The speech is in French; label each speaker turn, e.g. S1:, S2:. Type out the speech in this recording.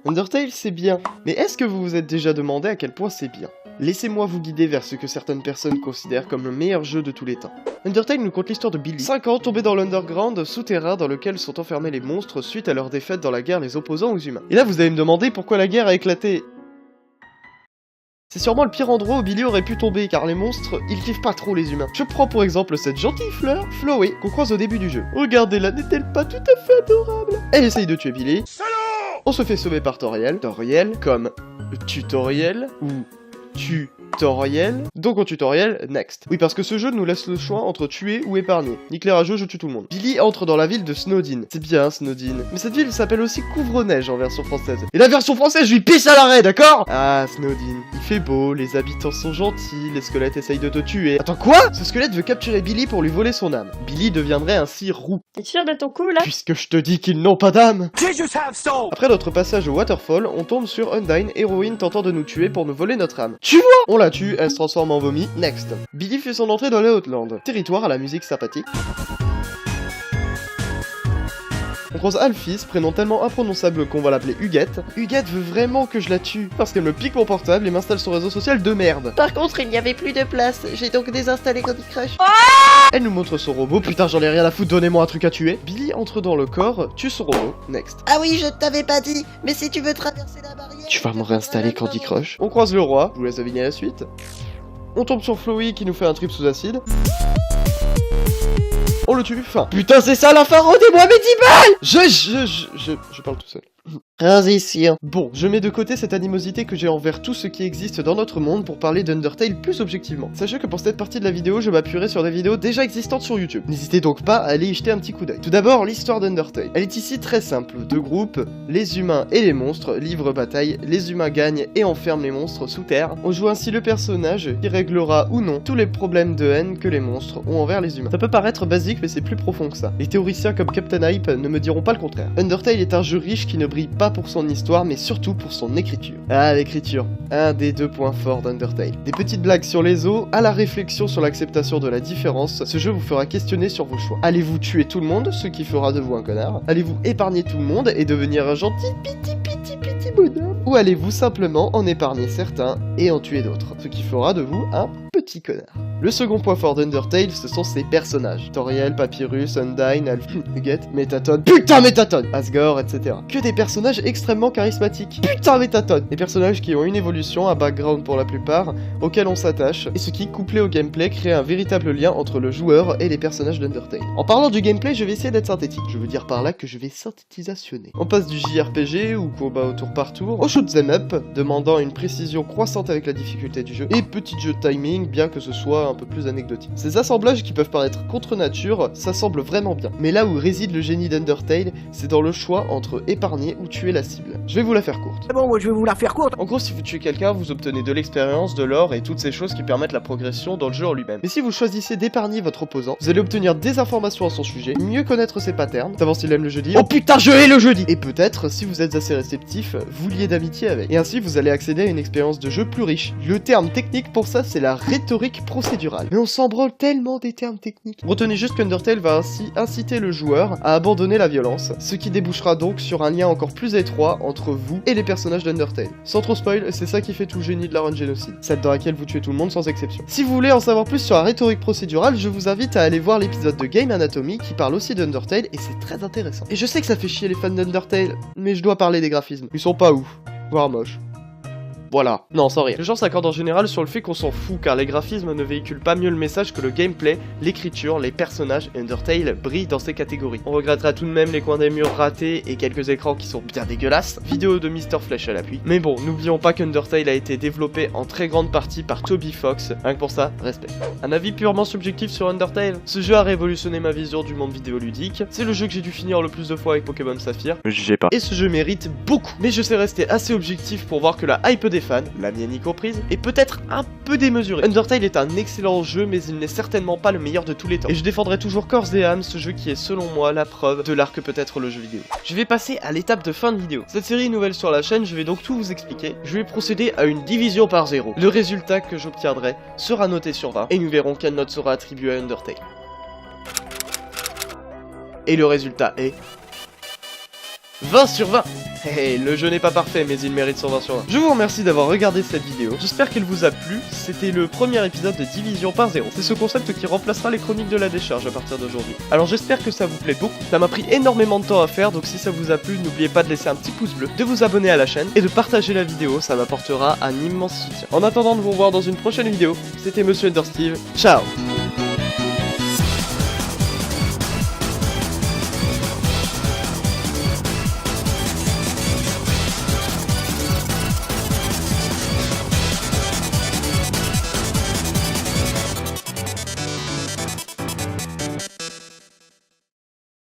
S1: Undertale c'est bien, mais est-ce que vous vous êtes déjà demandé à quel point c'est bien? Laissez-moi vous guider vers ce que certaines personnes considèrent comme le meilleur jeu de tous les temps. Undertale nous conte l'histoire de Billy, 5 ans tombé dans l'underground souterrain dans lequel sont enfermés les monstres suite à leur défaite dans la guerre les opposant aux humains. Et là vous allez me demander pourquoi la guerre a éclaté. C'est sûrement le pire endroit où Billy aurait pu tomber, car les monstres, ils kiffent pas trop les humains. Je prends pour exemple cette gentille fleur, Flowey, qu'on croise au début du jeu. Regardez-la, n'est-elle pas tout à fait adorable? Elle essaye de tuer Billy. On se fait sauver par Toriel. Toriel, comme tutoriel, ou tutoriel. Donc en tutoriel, next. Oui, parce que ce jeu nous laisse le choix entre tuer ou épargner. Nique-les je tue tout le monde. Billy entre dans la ville de Snowdin. C'est bien, Snowdin. Mais cette ville s'appelle aussi Couvre-Neige en version française. Et la version française, je lui pisse à l'arrêt, d'accord? Ah, Snowdin. Il fait beau, les habitants sont gentils, les squelettes essayent de te tuer. Attends, quoi? Ce squelette veut capturer Billy pour lui voler son âme. Billy deviendrait ainsi roux.
S2: T'es sûr de ton coup, là?
S1: Puisque je te dis qu'ils n'ont pas d'âme. Après notre passage au Waterfall, on tombe sur Undyne, héroïne tentant de nous tuer pour nous voler notre âme. Tu vois? On la tue, elle se transforme en vomi. Next. Billy fait son entrée dans les Outlands. Territoire à la musique sympathique. On croise Alphys, prénom tellement imprononçable qu'on va l'appeler Huguette. Huguette veut vraiment que je la tue, parce qu'elle me pique mon portable et m'installe son réseau social de merde.
S2: Par contre, il n'y avait plus de place, j'ai donc désinstallé Candy Crush.
S1: Elle nous montre son robot, putain j'en ai rien à foutre, donnez-moi un truc à tuer. Billy entre dans le corps, tue son robot, next.
S2: Ah oui, je t'avais pas dit, mais si tu veux traverser la barrière...
S1: Tu vas me réinstaller Candy Crush. On croise le roi, je vous laisse deviner la suite. On tombe sur Flowey qui nous fait un trip sous acide. On le tue, fin. Putain c'est ça la fin, rendez-moi mes 10 balles. Je parle tout seul.
S2: Transition.
S1: Bon, je mets de côté cette animosité que j'ai envers tout ce qui existe dans notre monde pour parler d'Undertale plus objectivement. Sachez que pour cette partie de la vidéo, je m'appuierai sur des vidéos déjà existantes sur YouTube. N'hésitez donc pas à aller y jeter un petit coup d'œil. Tout d'abord, l'histoire d'Undertale. Elle est ici très simple. Deux groupes, les humains et les monstres, livrent bataille, les humains gagnent et enferment les monstres sous terre. On joue ainsi le personnage qui réglera ou non tous les problèmes de haine que les monstres ont envers les humains. Ça peut paraître basique, mais c'est plus profond que ça. Les théoriciens comme Captain Hype ne me diront pas le contraire. Undertale est un jeu riche qui ne brille pas pour son histoire, mais surtout pour son écriture. Ah, l'écriture, un des 2 points forts d'Undertale. Des petites blagues sur les os, à la réflexion sur l'acceptation de la différence, ce jeu vous fera questionner sur vos choix. Allez-vous tuer tout le monde, ce qui fera de vous un connard? Allez-vous épargner tout le monde et devenir un gentil petit bonhomme? Ou allez-vous simplement en épargner certains et en tuer d'autres, ce qui fera de vous un petit connard? Le second point fort d'Undertale, ce sont ses personnages. Toriel, Papyrus, Undyne, Alphys, Huguette, Métatone, putain Métatone, Asgore, etc. Que des personnages extrêmement charismatiques. Putain Métatone. Des personnages qui ont une évolution, un background pour la plupart, auquel on s'attache, et ce qui, couplé au gameplay, crée un véritable lien entre le joueur et les personnages d'Undertale. En parlant du gameplay, je vais essayer d'être synthétique. Je veux dire par là que je vais synthétisationner. On passe du JRPG, ou combat au tour par tour, au shoot'em up, demandant une précision croissante avec la difficulté du jeu, et petit jeu de timing, bien que ce soit un peu plus anecdotique. Ces assemblages qui peuvent paraître contre nature s'assemblent vraiment bien. Mais là où réside le génie d'Undertale, c'est dans le choix entre épargner ou tuer la cible. Je vais vous la faire courte.
S3: Bon, moi je vais vous la faire courte.
S1: En gros, si vous tuez quelqu'un, vous obtenez de l'expérience, de l'or et toutes ces choses qui permettent la progression dans le jeu en lui-même. Mais si vous choisissez d'épargner votre opposant, vous allez obtenir des informations à son sujet, mieux connaître ses patterns, savoir s'il aime le jeudi. Oh putain, je hais le jeudi! Et peut-être, si vous êtes assez réceptif, vous liez d'amitié avec. Et ainsi, vous allez accéder à une expérience de jeu plus riche. Le terme technique pour ça, c'est la rhétorique procédurale. Mais on s'en branle tellement des termes techniques. Retenez juste qu'Undertale va ainsi inciter le joueur à abandonner la violence, ce qui débouchera donc sur un lien encore plus étroit entre vous et les personnages d'Undertale. Sans trop spoil, c'est ça qui fait tout le génie de la run génocide, celle dans laquelle vous tuez tout le monde sans exception. Si vous voulez en savoir plus sur la rhétorique procédurale, je vous invite à aller voir l'épisode de Game Anatomy qui parle aussi d'Undertale et c'est très intéressant. Et je sais que ça fait chier les fans d'Undertale, mais je dois parler des graphismes. Ils sont pas ouf, voire moches. Voilà. Non, sans rire. Les gens s'accordent en général sur le fait qu'on s'en fout, car les graphismes ne véhiculent pas mieux le message que le gameplay, l'écriture, les personnages, et Undertale brille dans ces catégories. On regrettera tout de même les coins des murs ratés et quelques écrans qui sont bien dégueulasses. Vidéo de Mr. Flesh à l'appui. Mais bon, n'oublions pas qu'Undertale a été développé en très grande partie par Toby Fox. Rien que pour ça, respect. Un avis purement subjectif sur Undertale. Ce jeu a révolutionné ma vision du monde vidéoludique. C'est le jeu que j'ai dû finir le plus de fois avec Pokémon Saphir.
S4: Ne jugez pas.
S1: Et ce jeu mérite beaucoup. Mais je sais rester assez objectif pour voir que la hype des fans, la mienne y comprise, est peut-être un peu démesurée. Undertale est un excellent jeu, mais il n'est certainement pas le meilleur de tous les temps. Et je défendrai toujours corps et âme ce jeu qui est selon moi la preuve de l'art que peut être le jeu vidéo. Je vais passer à l'étape de fin de vidéo. Cette série est nouvelle sur la chaîne, je vais donc tout vous expliquer. Je vais procéder à une division par 0. Le résultat que j'obtiendrai sera noté sur 20, et nous verrons quelle note sera attribuée à Undertale. Et le résultat est 20 sur 20. Hey, le jeu n'est pas parfait, mais il mérite son 20 sur 20. Je vous remercie d'avoir regardé cette vidéo, j'espère qu'elle vous a plu. C'était le premier épisode de Division par 0. C'est ce concept qui remplacera les chroniques de la décharge à partir d'aujourd'hui. Alors j'espère que ça vous plaît beaucoup, ça m'a pris énormément de temps à faire, donc si ça vous a plu, n'oubliez pas de laisser un petit pouce bleu, de vous abonner à la chaîne et de partager la vidéo, ça m'apportera un immense soutien. En attendant de vous revoir dans une prochaine vidéo, c'était Monsieur Understeve, ciao.